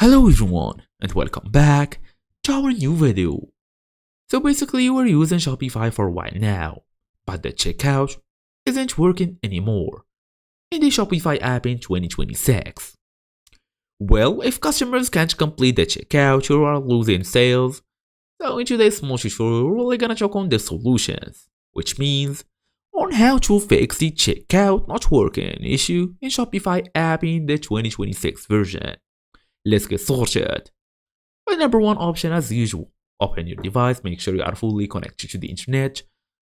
Hello everyone and welcome back to our new video. So basically we're using Shopify for a while now, but the checkout isn't working anymore in the Shopify app in 2026. Well, if customers can't complete the checkout, you are losing sales. So in today's small tutorial, we're really gonna check on the solutions, which means on how to fix the checkout not working issue in Shopify app in the 2026 version. Let's get started. The number one option, as usual, open your device, make sure you are fully connected to the internet,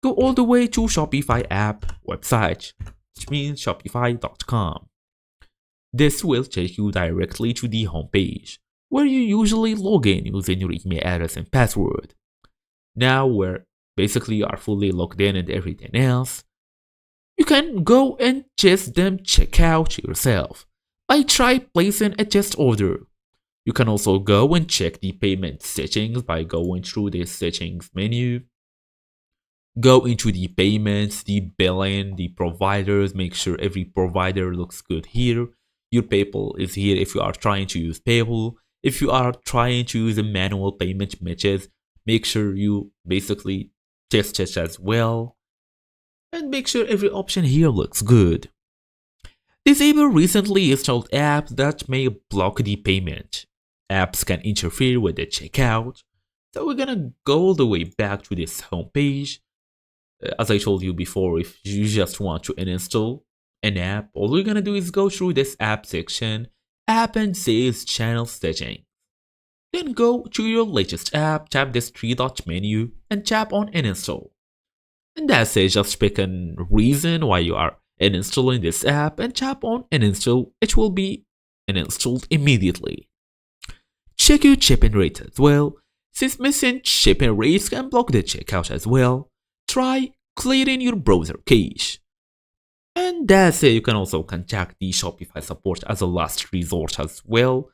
go all the way to Shopify app website, which means shopify.com. This will take you directly to the homepage, where you usually log in using your email address and password. Now, where basically you are fully logged in and everything else, you can go and test them checkout yourself by try placing a test order. You can also go and check the payment settings by going through the settings menu. Go into the payments, the billing, the providers, make sure every provider looks good here. Your PayPal is here if you are trying to use PayPal. If you are trying to use a manual payment method, make sure you basically test it as well. And make sure every option here looks good. Disable recently installed apps that may block the payment. Apps can interfere with the checkout. So we're gonna go all the way back to this homepage. As I told you before, if you just want to uninstall an app, all we're gonna do is go through this app section, app and sales channel setting. Then go to your latest app, tap this three-dot menu, and tap on uninstall. And that's it, just pick a reason why you are uninstalling this app and tap on uninstall. It will be uninstalled immediately. Check your shipping rate as well, since missing shipping rates can block the checkout as well. Try clearing your browser cache. And that's it, you can also contact the Shopify support as a last resort as well.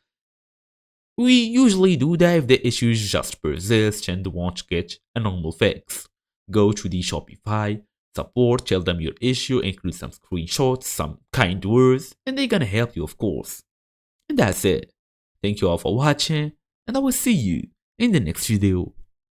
We usually do that if the issues just persist and won't get a normal fix. Go to the Shopify support, tell them your issue, include some screenshots, some kind words, and they're gonna help you, of course. And that's it. Thank you all for watching, and I will see you in the next video.